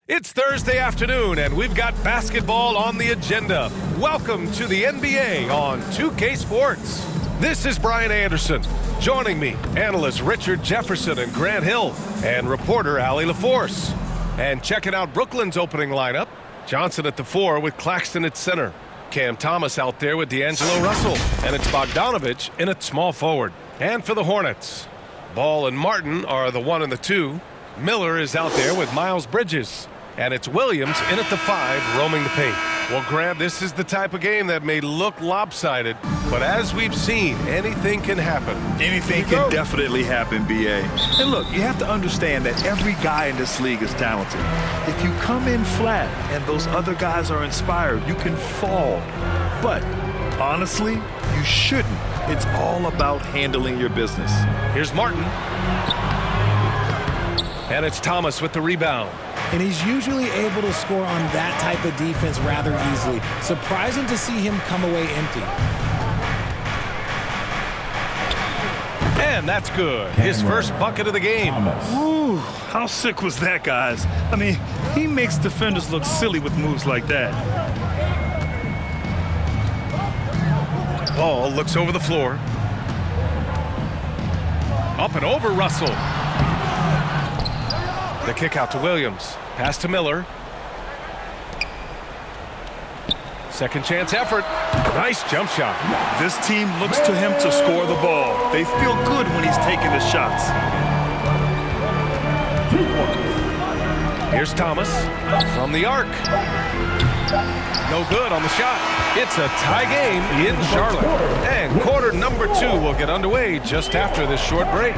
It's Thursday afternoon, and we've got basketball on the agenda. Welcome to the NBA on 2K Sports. This is Brian Anderson. Joining me, analysts Richard Jefferson and Grant Hill, and reporter Allie LaForce. And checking out Brooklyn's opening lineup, Johnson at the 4 with Claxton at center. Cam Thomas out there with D'Angelo Russell, and it's Bogdanovich in at small forward. And for the Hornets, Ball and Martin are the 1 and the 2. Miller is out there with Miles Bridges. And it's Williams in at the 5, roaming the paint. Well, Grant, this is the type of game that may look lopsided, but as we've seen, anything can happen. Anything can definitely happen, B.A. And look, you have to understand that every guy in this league is talented. If you come in flat and those other guys are inspired, you can fall. But honestly, you shouldn't. It's all about handling your business. Here's Martin. And it's Thomas with the rebound. And he's usually able to score on that type of defense rather easily. Surprising to see him come away empty. And that's good. His first bucket of the game. Ooh, how sick was that, guys? I mean, he makes defenders look silly with moves like that. Ball looks over the floor. Up and over Russell. The kick out to Williams. Pass to Miller. Second chance effort. Nice jump shot. This team looks to him to score the ball. They feel good when he's taking the shots. Here's Thomas from the arc. No good on the shot. It's a tie game in Charlotte. And quarter number 2 will get underway just after this short break.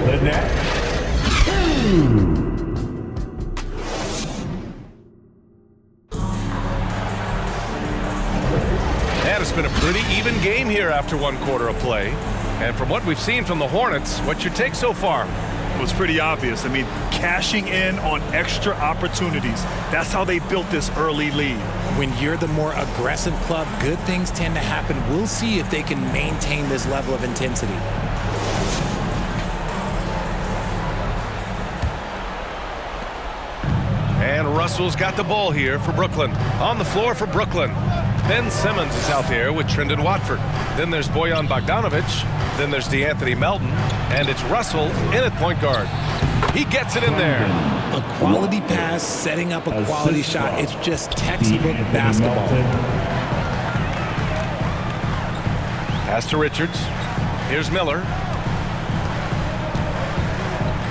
The net. And it's been a pretty even game here after one quarter of play. And from what we've seen from the Hornets, what's your take so far? Well, it's pretty obvious. I mean, cashing in on extra opportunities. That's how they built this early lead. When you're the more aggressive club, good things tend to happen. We'll see if they can maintain this level of intensity. And Russell's got the ball here for Brooklyn. On the floor for Brooklyn. Ben Simmons is out there with Trendon Watford. Then there's Bojan Bogdanovich. Then there's DeAnthony Melton. And it's Russell in at point guard. He gets it in there. A quality pass, setting up a quality shot. It's just textbook basketball. Pass to Richards. Here's Miller.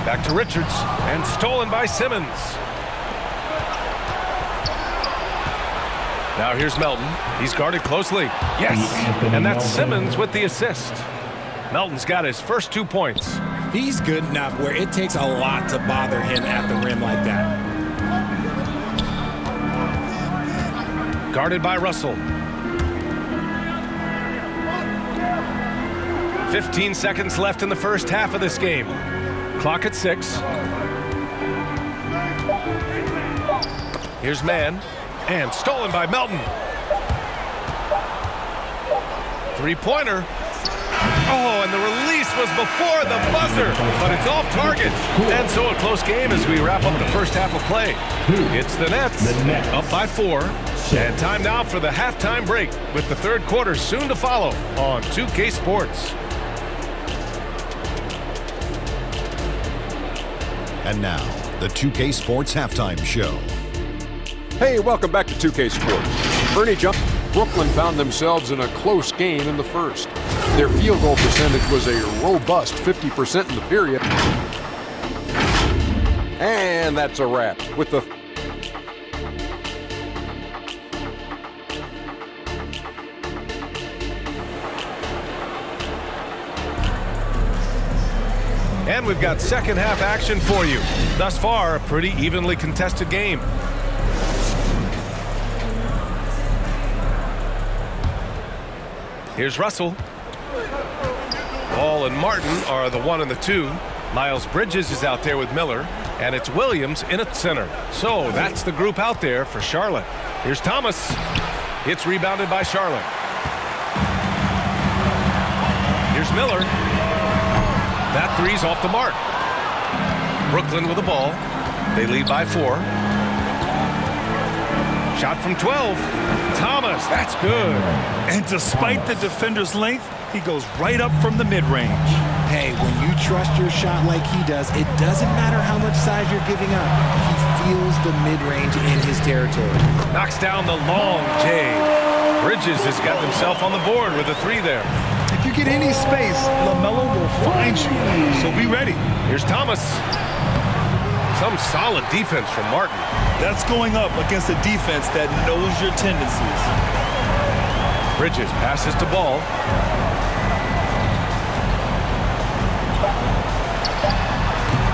Back to Richards. And stolen by Simmons. Now here's Melton. He's guarded closely. Yes, and that's Simmons with the assist. Melton's got his first 2 points. He's good enough where it takes a lot to bother him at the rim like that. Guarded by Russell. 15 seconds left in the first half of this game. Clock at 6. Here's Mann. And stolen by Melton. Three-pointer. Oh, and the release was before the buzzer, but it's off target. And so a close game as we wrap up the first half of play. It's the Nets up by 4. And time now for the halftime break with the third quarter soon to follow on 2K Sports. And now, the 2K Sports Halftime Show. Hey, welcome back to 2K Sports. Ernie Jump. Brooklyn found themselves in a close game in the first. Their field goal percentage was a robust 50% in the period. And that's a wrap with the And we've got second half action for you. Thus far, a pretty evenly contested game. Here's Russell. Ball and Martin are the 1 and the 2. Miles Bridges is out there with Miller. And it's Williams in at center. So that's the group out there for Charlotte. Here's Thomas. It's rebounded by Charlotte. Here's Miller. That three's off the mark. Brooklyn with the ball. They lead by 4. Shot from 12. Thomas, that's good. And despite the defender's length, he goes right up from the mid-range. Hey, when you trust your shot like he does, it doesn't matter how much size you're giving up. He feels the mid-range in his territory. Knocks down the long J. Bridges has got himself on the board with a 3 there. If you get any space, LaMelo will find you. So be ready. Here's Thomas. Some solid defense from Martin. That's going up against a defense that knows your tendencies. Bridges passes to Ball.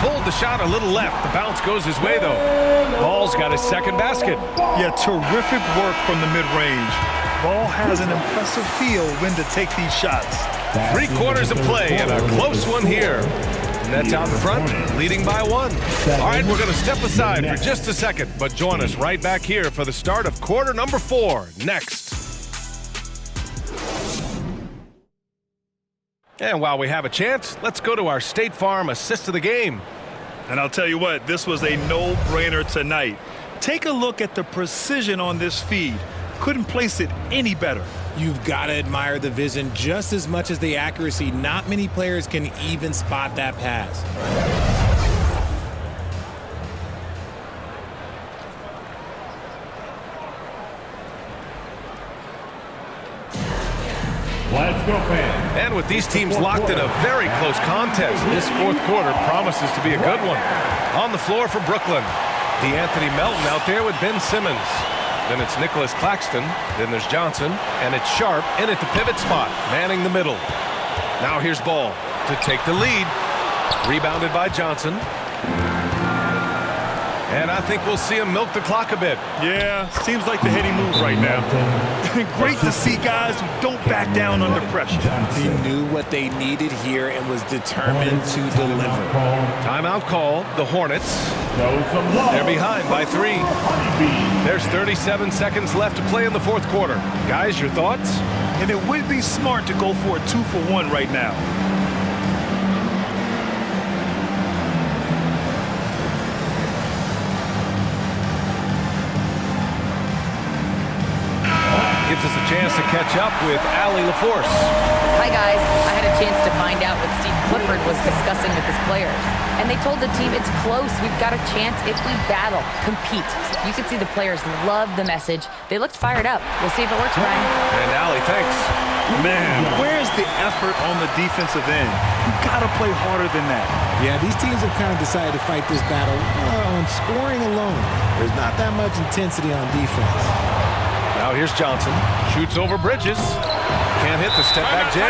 Pulled the shot a little left. The bounce goes his way, though. Ball's got his second basket. Yeah, terrific work from the mid-range. Ball has an impressive feel when to take these shots. 3 quarters of play and a close one here. Nets out in front, leading by 1. All right, we're going to step aside for just a second, but join us right back here for the start of quarter number 4 next. And while we have a chance, let's go to our State Farm assist of the game. And I'll tell you what, this was a no-brainer tonight. Take a look at the precision on this feed. Couldn't place it any better. You've got to admire the vision just as much as the accuracy. Not many players can even spot that pass. Let's go, fans. And with these teams locked in a very close contest, this 4th quarter promises to be a good one. On the floor for Brooklyn, DeAnthony Melton out there with Ben Simmons. Then it's Nicholas Claxton. Then there's Johnson. And it's Sharp in at the pivot spot, manning the middle. Now here's Ball to take the lead. Rebounded by Johnson. And I think we'll see him milk the clock a bit. Yeah, seems like the heady move right now. Great to see guys who don't back down under pressure. He knew what they needed here and was determined to deliver. Timeout call, the Hornets. They're behind by 3. There's 37 seconds left to play in the 4th quarter. Guys, your thoughts? And it would be smart to go for a 2-for-1 right now. Gives us a chance to catch up with Allie LaForce. Hi, guys. I had a chance to find out what Steve Clifford was discussing with his players. And they told the team it's close. We've got a chance if we battle, compete. You could see the players love the message. They looked fired up. We'll see if it works, Brian. And Allie, thanks. Man, where's the effort on the defensive end? You gotta play harder than that. Yeah, these teams have kind of decided to fight this battle on scoring alone. There's not that much intensity on defense. Now here's Johnson. Shoots over Bridges. Can't hit the step-back J.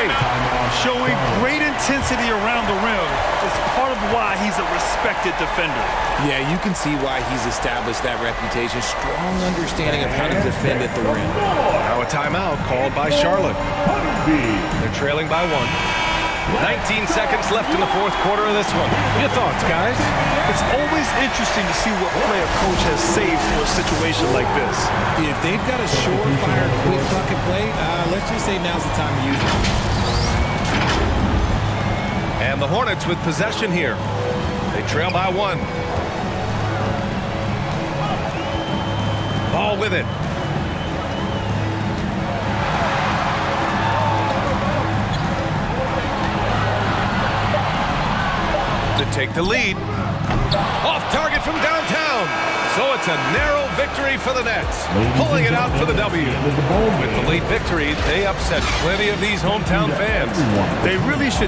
Showing great intensity around the rim is part of why he's a respected defender. Yeah, you can see why he's established that reputation. Strong understanding of how to defend at the rim. Now a timeout called by Charlotte. They're trailing by 1. 19 seconds left in the 4th quarter of this one. Your thoughts, guys? It's always interesting to see what play a coach has saved for a situation like this. If they've got a surefire, quick bucket play, let's just say now's the time to use it. And the Hornets with possession here. They trail by 1. Ball with it. To take the lead. Off target from downtown. So it's a narrow victory for the Nets, pulling it out for the W. With the late victory, they upset plenty of these hometown fans. They really should